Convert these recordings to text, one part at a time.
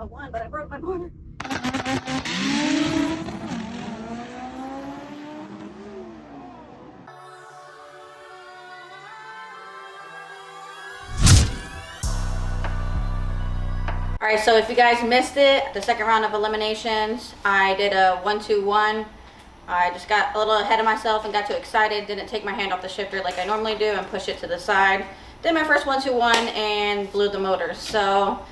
I won, but I broke my motor. All right, so if you guys missed it, the second round of eliminations, I did a 1-2-1. I just got a little ahead of myself and got too excited, didn't take my hand off the shifter like I normally do and push it to the side. Did my first 1-2-1 and blew the motor. So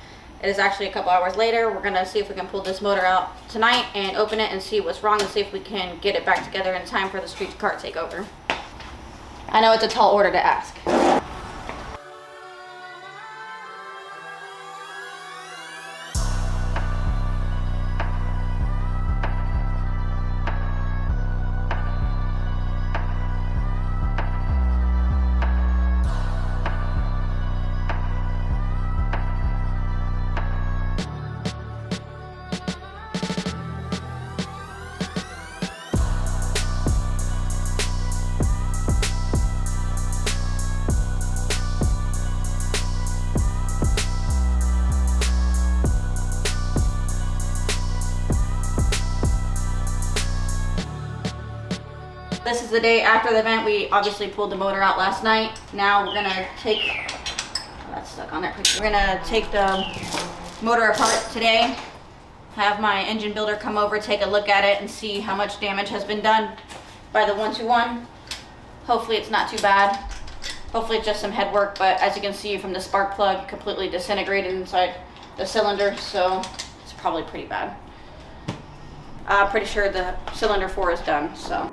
it is actually a couple hours later. We're gonna see if we can pull this motor out tonight and open it and see what's wrong and see if we can get it back together in time for the street car takeover. I know it's a tall order to ask. This is the day after the event. We obviously pulled the motor out last night. Now we're gonna take, that's stuck on there. We're gonna take the motor apart today, have my engine builder come over, take a look at it and see how much damage has been done by the 1-2-1. Hopefully it's not too bad. Hopefully it's just some head work, but as you can see from the spark plug, completely disintegrated inside the cylinder, so it's probably pretty bad. I'm pretty sure the cylinder 4 is done, so.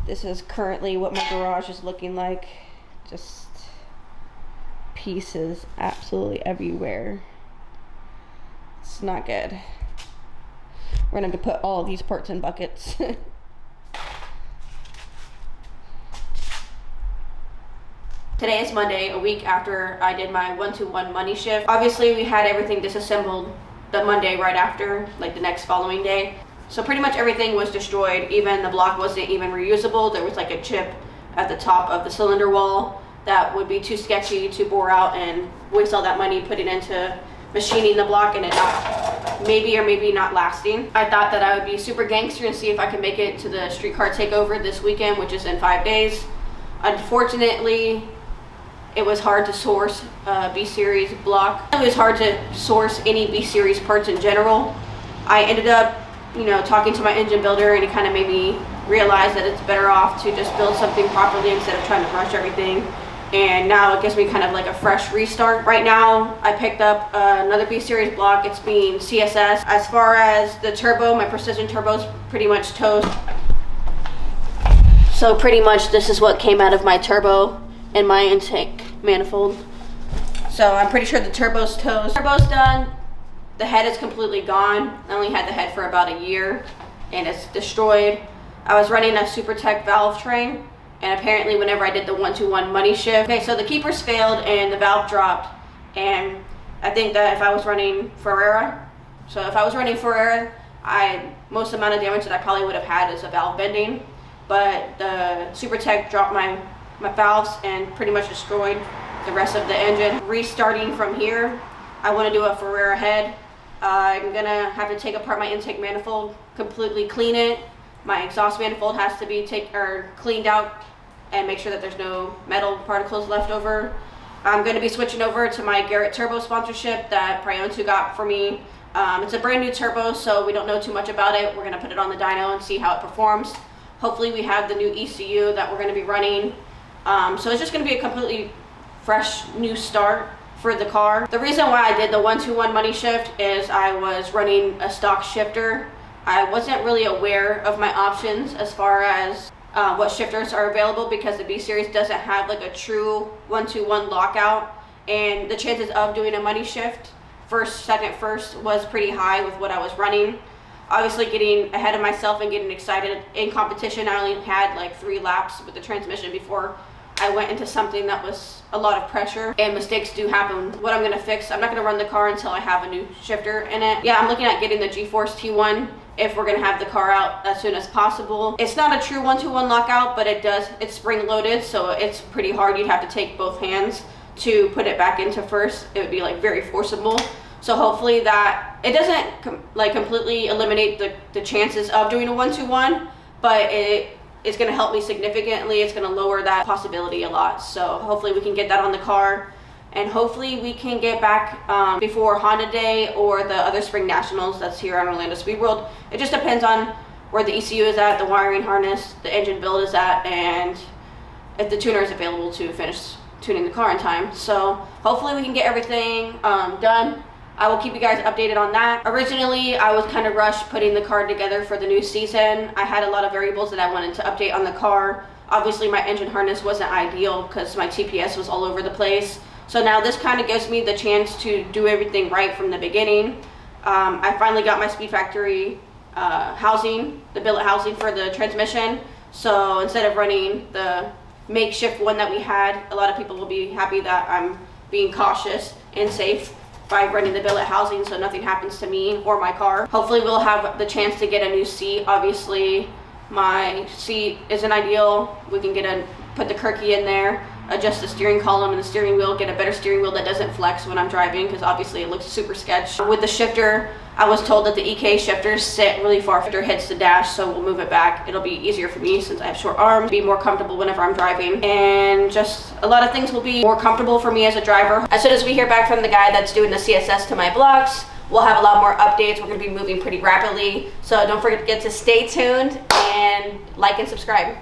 This is currently what my garage is looking like. Just pieces absolutely everywhere. It's not good. We're gonna have to put all of these parts in buckets. Today is Monday, a week after I did my 1-2-1 money shift. Obviously we had everything disassembled the Monday right after, like the next following day. So pretty much everything was destroyed. Even the block wasn't even reusable. There was like a chip at the top of the cylinder wall that would be too sketchy to bore out and waste all that money putting into machining the block and it not maybe or maybe not lasting. I thought that I would be super gangster and see if I can make it to the streetcar takeover this weekend, which is in 5 days. Unfortunately, it was hard to source a B-Series block. It was hard to source any B-Series parts in general. I ended up talking to my engine builder, and he kind of made me realize that it's better off to just build something properly instead of trying to rush everything. And now it gives me kind of like a fresh restart. Right now, I picked up another B-Series block. It's being CSS. As far as the turbo, my precision turbo's pretty much toast. So pretty much this is what came out of my turbo and my intake manifold. So I'm pretty sure the turbo's toast. Turbo's done. The head is completely gone. I only had the head for about a year and it's destroyed. I was running a SuperTech valve train, and apparently whenever I did the 1-2-1 money shift, okay, so the keepers failed and the valve dropped. And I think that if I was running Ferrera, most amount of damage that I probably would have had is a valve bending. But the SuperTech dropped my valves and pretty much destroyed the rest of the engine. Restarting from here, I want to do a Ferrera head. I'm gonna have to take apart my intake manifold, completely clean it. My exhaust manifold has to be cleaned out and make sure that there's no metal particles left over. I'm going to be switching over to my Garrett turbo sponsorship that Priontu got for me. It's a brand new turbo, so we don't know too much about it. We're going to put it on the dyno and see how it performs. Hopefully we have the new ECU that we're going to be running. So it's just going to be a completely fresh new start for the car. The reason why I did the 1-2-1 money shift is I was running a stock shifter. I wasn't really aware of my options as far as what shifters are available, because the B-Series doesn't have like a true 1-2-1 lockout, and the chances of doing a money shift first, second, first was pretty high with what I was running. Obviously getting ahead of myself and getting excited in competition, I only had like 3 laps with the transmission before I went into something that was a lot of pressure, and mistakes do happen. What I'm gonna fix, I'm not gonna run the car until I have a new shifter in it. Yeah, I'm looking at getting the G-Force T1 if we're gonna have the car out as soon as possible. It's not a true 1-2-1 lockout, but it's spring loaded, so it's pretty hard. You'd have to take both hands to put it back into first. It would be like very forcible. So hopefully that, it doesn't like completely eliminate the chances of doing a 1-2-1, but it's gonna help me significantly. It's gonna lower that possibility a lot. So hopefully we can get that on the car, and hopefully we can get back before Honda Day or the other spring nationals that's here on Orlando Speed World. It just depends on where the ECU is at, the wiring harness, the engine build is at, and if the tuner is available to finish tuning the car in time. So hopefully we can get everything done. I will keep you guys updated on that. Originally, I was kind of rushed putting the car together for the new season. I had a lot of variables that I wanted to update on the car. Obviously, my engine harness wasn't ideal because my TPS was all over the place. So now this kind of gives me the chance to do everything right from the beginning. I finally got my Speed Factory housing, the billet housing for the transmission. So instead of running the makeshift one that we had, a lot of people will be happy that I'm being cautious and safe by running the billet housing so nothing happens to me or my car. Hopefully we'll have the chance to get a new seat. Obviously my seat isn't ideal. We can put the Kirky in there, adjust the steering column and the steering wheel, get a better steering wheel that doesn't flex when I'm driving, because obviously it looks super sketch. With the shifter, I was told that the EK shifters sit really far after it hits the dash, so we'll move it back. It'll be easier for me since I have short arms, be more comfortable whenever I'm driving, and just a lot of things will be more comfortable for me as a driver. As soon as we hear back from the guy that's doing the CSS to my blocks, we'll have a lot more updates. We're going to be moving pretty rapidly, so don't forget to stay tuned and like and subscribe.